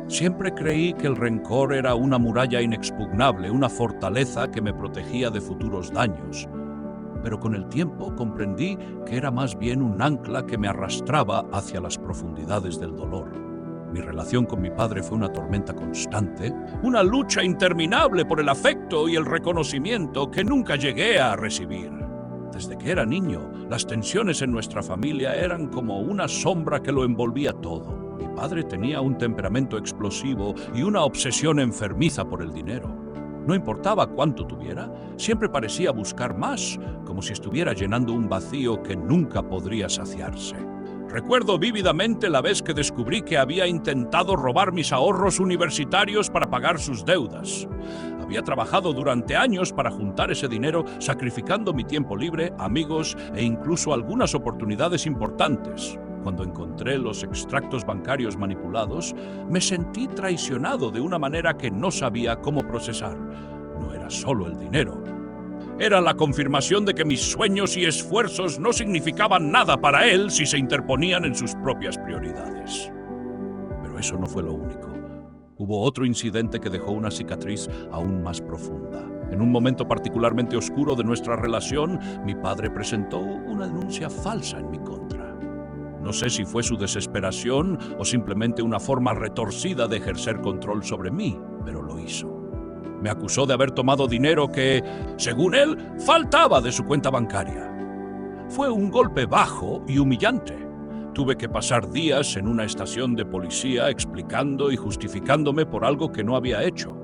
Siempre creí que el rencor era una muralla inexpugnable, una fortaleza que me protegía de futuros daños. Pero con el tiempo comprendí que era más bien un ancla que me arrastraba hacia las profundidades del dolor. Mi relación con mi padre fue una tormenta constante, una lucha interminable por el afecto y el reconocimiento que nunca llegué a recibir. Desde que era niño, las tensiones en nuestra familia eran como una sombra que lo envolvía todo. Mi padre tenía un temperamento explosivo y una obsesión enfermiza por el dinero. No importaba cuánto tuviera, siempre parecía buscar más, como si estuviera llenando un vacío que nunca podría saciarse. Recuerdo vívidamente la vez que descubrí que había intentado robar mis ahorros universitarios para pagar sus deudas. Había trabajado durante años para juntar ese dinero, sacrificando mi tiempo libre, amigos e incluso algunas oportunidades importantes. Cuando encontré los extractos bancarios manipulados, me sentí traicionado de una manera que no sabía cómo procesar. No era solo el dinero. Era la confirmación de que mis sueños y esfuerzos no significaban nada para él si se interponían en sus propias prioridades. Pero eso no fue lo único. Hubo otro incidente que dejó una cicatriz aún más profunda. En un momento particularmente oscuro de nuestra relación, mi padre presentó una denuncia falsa en mi contra. No sé si fue su desesperación o simplemente una forma retorcida de ejercer control sobre mí, pero lo hizo. Me acusó de haber tomado dinero que, según él, faltaba de su cuenta bancaria. Fue un golpe bajo y humillante. Tuve que pasar días en una estación de policía explicando y justificándome por algo que no había hecho.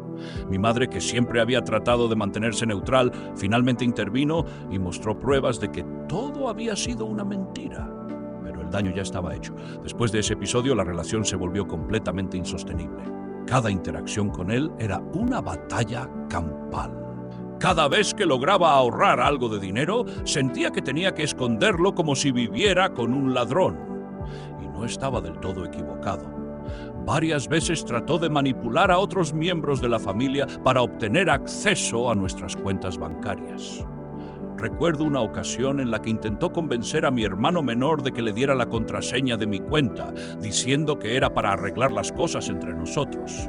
Mi madre, que siempre había tratado de mantenerse neutral, finalmente intervino y mostró pruebas de que todo había sido una mentira. Pero el daño ya estaba hecho. Después de ese episodio, la relación se volvió completamente insostenible. Cada interacción con él era una batalla campal. Cada vez que lograba ahorrar algo de dinero, sentía que tenía que esconderlo como si viviera con un ladrón. Y no estaba del todo equivocado. Varias veces trató de manipular a otros miembros de la familia para obtener acceso a nuestras cuentas bancarias. Recuerdo una ocasión en la que intentó convencer a mi hermano menor de que le diera la contraseña de mi cuenta, diciendo que era para arreglar las cosas entre nosotros.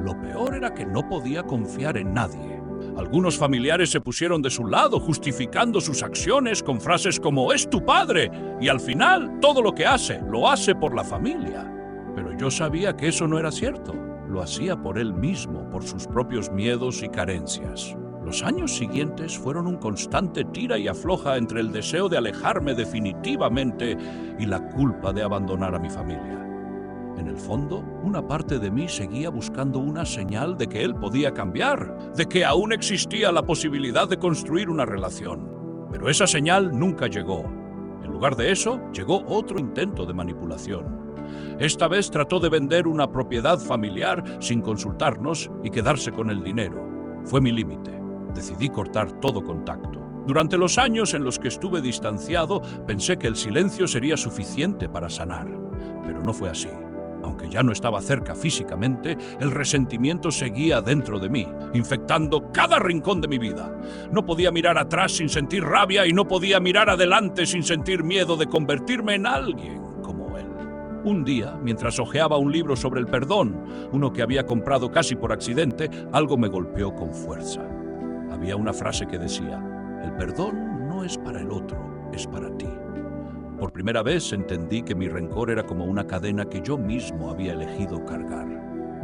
Lo peor era que no podía confiar en nadie. Algunos familiares se pusieron de su lado, justificando sus acciones con frases como «es tu padre», y al final todo lo que hace, lo hace por la familia. Pero yo sabía que eso no era cierto. Lo hacía por él mismo, por sus propios miedos y carencias. Los años siguientes fueron un constante tira y afloja entre el deseo de alejarme definitivamente y la culpa de abandonar a mi familia. En el fondo, una parte de mí seguía buscando una señal de que él podía cambiar, de que aún existía la posibilidad de construir una relación. Pero esa señal nunca llegó. En lugar de eso, llegó otro intento de manipulación. Esta vez trató de vender una propiedad familiar sin consultarnos y quedarse con el dinero. Fue mi límite. Decidí cortar todo contacto. Durante los años en los que estuve distanciado, pensé que el silencio sería suficiente para sanar. Pero no fue así. Aunque ya no estaba cerca físicamente, el resentimiento seguía dentro de mí, infectando cada rincón de mi vida. No podía mirar atrás sin sentir rabia y no podía mirar adelante sin sentir miedo de convertirme en alguien como él. Un día, mientras hojeaba un libro sobre el perdón, uno que había comprado casi por accidente, algo me golpeó con fuerza. Había una frase que decía: «El perdón no es para el otro, es para ti». Por primera vez entendí que mi rencor era como una cadena que yo mismo había elegido cargar.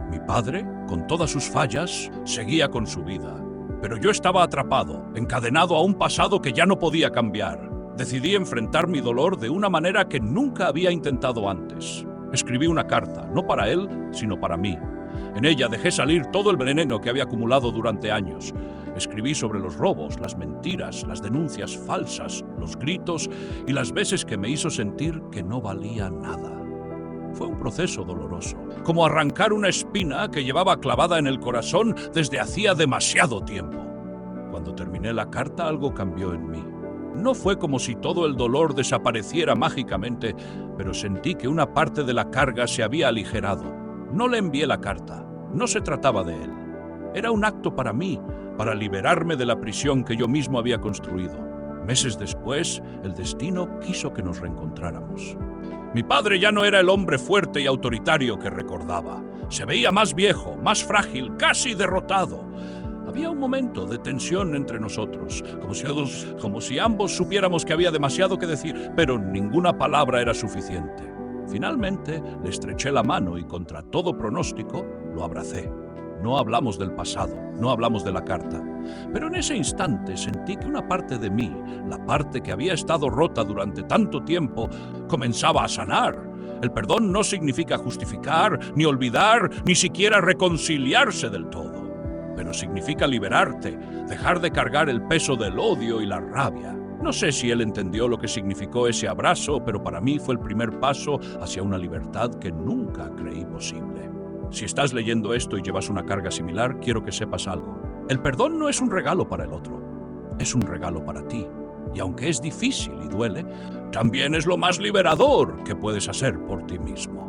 Mi padre, con todas sus fallas, seguía con su vida. Pero yo estaba atrapado, encadenado a un pasado que ya no podía cambiar. Decidí enfrentar mi dolor de una manera que nunca había intentado antes. Escribí una carta, no para él, sino para mí. En ella dejé salir todo el veneno que había acumulado durante años. Escribí sobre los robos, las mentiras, las denuncias falsas, los gritos y las veces que me hizo sentir que no valía nada. Fue un proceso doloroso, como arrancar una espina que llevaba clavada en el corazón desde hacía demasiado tiempo. Cuando terminé la carta, algo cambió en mí. No fue como si todo el dolor desapareciera mágicamente, pero sentí que una parte de la carga se había aligerado. No le envié la carta, no se trataba de él. Era un acto para mí, para liberarme de la prisión que yo mismo había construido. Meses después, el destino quiso que nos reencontráramos. Mi padre ya no era el hombre fuerte y autoritario que recordaba. Se veía más viejo, más frágil, casi derrotado. Había un momento de tensión entre nosotros, como si ambos supiéramos que había demasiado que decir, pero ninguna palabra era suficiente. Finalmente le estreché la mano y contra todo pronóstico lo abracé. No hablamos del pasado, no hablamos de la carta, pero en ese instante sentí que una parte de mí, la parte que había estado rota durante tanto tiempo, comenzaba a sanar. El perdón no significa justificar, ni olvidar, ni siquiera reconciliarse del todo, pero significa liberarte, dejar de cargar el peso del odio y la rabia. No sé si él entendió lo que significó ese abrazo, pero para mí fue el primer paso hacia una libertad que nunca creí posible. Si estás leyendo esto y llevas una carga similar, quiero que sepas algo. El perdón no es un regalo para el otro, es un regalo para ti. Y aunque es difícil y duele, también es lo más liberador que puedes hacer por ti mismo.